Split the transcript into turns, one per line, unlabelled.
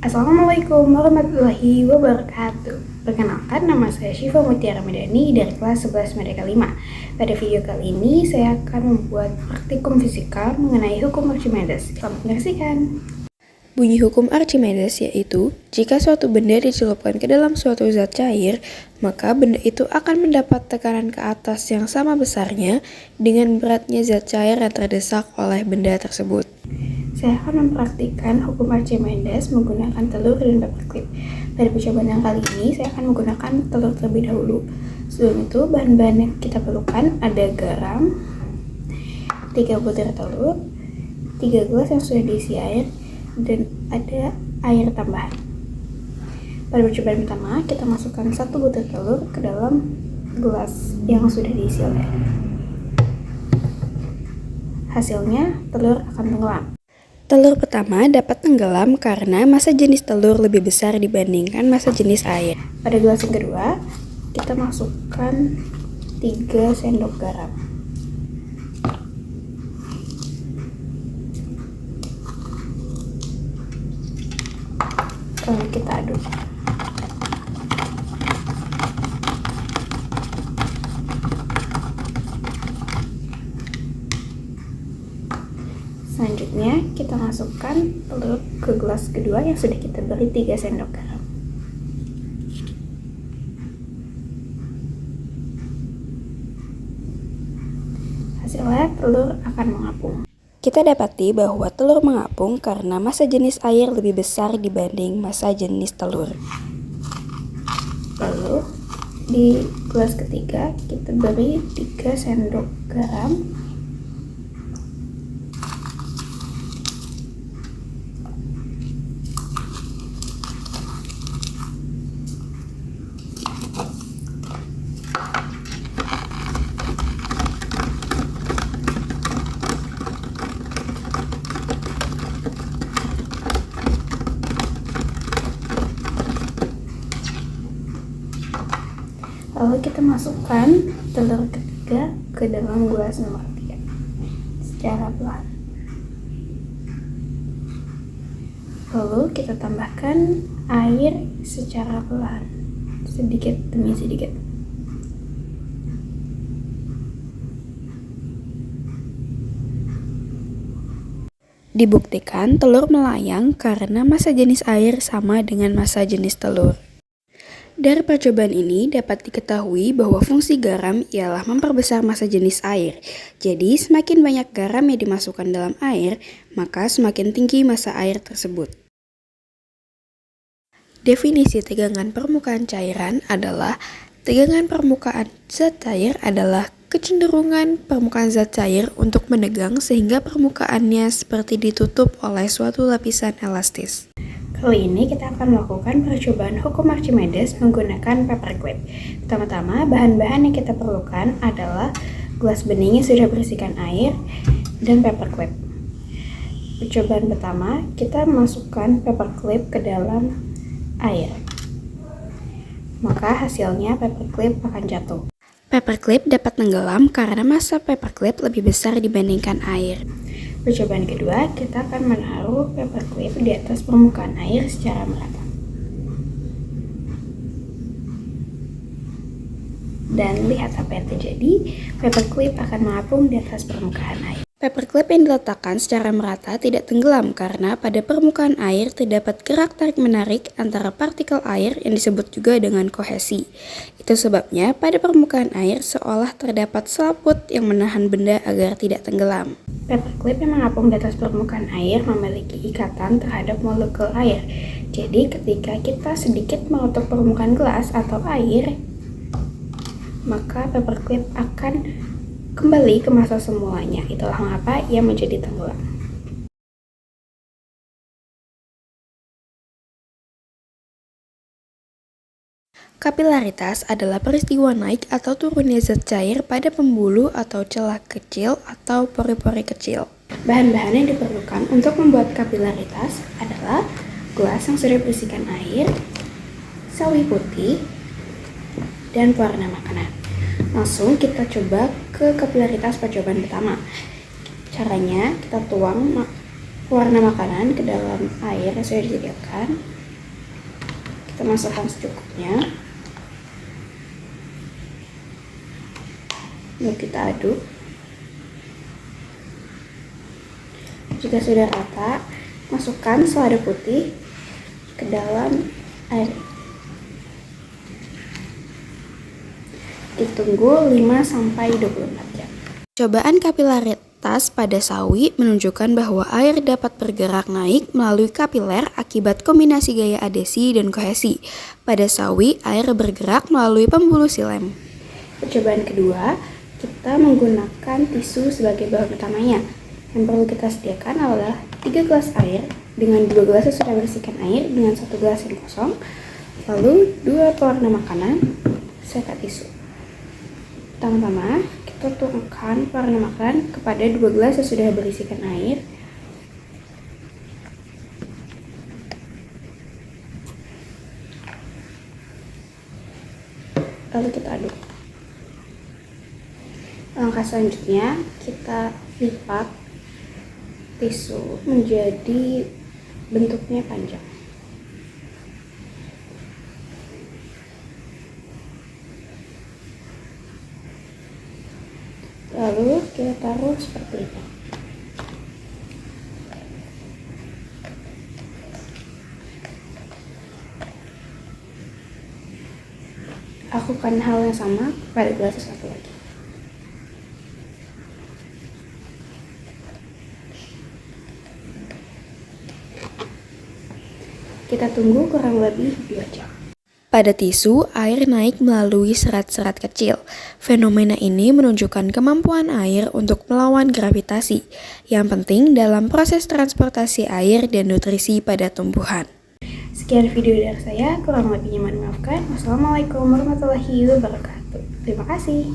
Assalamualaikum warahmatullahi wabarakatuh. Perkenalkan, nama saya Syifa Mutiara Medani dari kelas 11 Merdeka 5. Pada video kali ini saya akan membuat praktikum fisika mengenai hukum Archimedes. Selamat menyaksikan.
Bunyi hukum Archimedes yaitu, jika suatu benda dicelupkan ke dalam suatu zat cair, maka benda itu akan mendapat tekanan ke atas yang sama besarnya dengan beratnya zat cair yang terdesak oleh benda tersebut.
Saya akan mempraktikkan hukum Archimedes menggunakan telur dan paperclip. Pada percobaan yang kali ini, saya akan menggunakan telur terlebih dahulu. Sebelum itu, bahan-bahan yang kita perlukan ada garam, 3 butir telur, 3 gelas yang sudah diisi air, dan ada air tambahan. Pada percobaan pertama, kita masukkan 1 butir telur ke dalam gelas yang sudah diisi air. Hasilnya, telur akan tenggelam.
Telur pertama dapat tenggelam karena massa jenis telur lebih besar dibandingkan massa jenis air.
Pada gelas yang kedua, kita masukkan 3 sendok garam. Lalu kita aduk. Selanjutnya, kita masukkan telur ke gelas kedua yang sudah kita beri 3 sendok garam. Hasilnya, telur akan mengapung.
Kita dapati bahwa telur mengapung karena massa jenis air lebih besar dibanding massa jenis telur.
Lalu, di gelas ketiga, kita beri 3 sendok garam. Lalu kita masukkan telur ketiga ke dalam gelas nomor 3 secara pelan. Lalu kita tambahkan air secara pelan, sedikit demi sedikit.
Dibuktikan telur melayang karena massa jenis air sama dengan massa jenis telur. Dari percobaan ini dapat diketahui bahwa fungsi garam ialah memperbesar massa jenis air. Jadi semakin banyak garam yang dimasukkan dalam air, maka semakin tinggi massa air tersebut. Definisi tegangan permukaan cairan adalah tegangan permukaan zat cair adalah kecenderungan permukaan zat cair untuk menegang sehingga permukaannya seperti ditutup oleh suatu lapisan elastis.
Kali ini kita akan melakukan percobaan hukum Archimedes menggunakan paperclip. Pertama-tama, bahan-bahan yang kita perlukan adalah gelas bening yang sudah berisikan air dan paperclip. Percobaan pertama, kita masukkan paperclip ke dalam air. Maka hasilnya paperclip akan jatuh.
Paperclip dapat tenggelam karena massa paperclip lebih besar dibandingkan air.
Percobaan kedua, kita akan menaruh paperclip di atas permukaan air secara merata. Dan lihat apa yang terjadi, paperclip akan mengapung di atas permukaan air.
Paperclip yang diletakkan secara merata tidak tenggelam karena pada permukaan air terdapat gerak tarik-menarik antara partikel air yang disebut juga dengan kohesi. Itu sebabnya pada permukaan air seolah terdapat selaput yang menahan benda agar tidak tenggelam.
Paperclip yang mengapung di atas permukaan air memiliki ikatan terhadap molekul air. Jadi ketika kita sedikit mengutuk permukaan gelas atau air, maka paperclip akan kembali ke massa semulanya. Itulah mengapa ia menjadi tenggelam.
Kapilaritas adalah peristiwa naik atau turunnya zat cair pada pembuluh atau celah kecil atau pori-pori kecil.
Bahan-bahan yang diperlukan untuk membuat kapilaritas adalah gelas yang sudah berisikan air, sawi putih, dan pewarna makanan. Langsung kita coba ke kapilaritas percobaan pertama. Caranya, kita tuang warna makanan ke dalam air yang sudah disediakan. Kita masukkan secukupnya. Lalu kita aduk. Jika sudah rata, masukkan selada putih ke dalam air. Ditunggu 5-24 jam.
Cobaan kapilaritas pada sawi menunjukkan bahwa air dapat bergerak naik melalui kapiler akibat kombinasi gaya adesi dan kohesi. Pada sawi, air bergerak melalui pembuluh silem.
Percobaan kedua, kita menggunakan tisu sebagai bahan utamanya. Yang perlu kita sediakan adalah 3 gelas air dengan 2 gelas yang sudah bersihkan air dengan 1 gelas yang kosong, lalu 2 pewarna makanan serta tisu. Pertama-tama, kita tuangkan pewarna makanan kepada 2 gelas yang sudah berisikan air. Lalu kita aduk. Langkah selanjutnya, kita lipat tisu menjadi bentuknya panjang. Lalu kita taruh seperti ini. Lakukan hal yang sama pada gelas satu lagi. Kita tunggu kurang lebih 2 jam.
Pada tisu, air naik melalui serat-serat kecil. Fenomena ini menunjukkan kemampuan air untuk melawan gravitasi, yang penting dalam proses transportasi air dan nutrisi pada tumbuhan.
Sekian video dari saya, kurang lebihnya mohon maafkan. Wassalamualaikum warahmatullahi wabarakatuh. Terima kasih.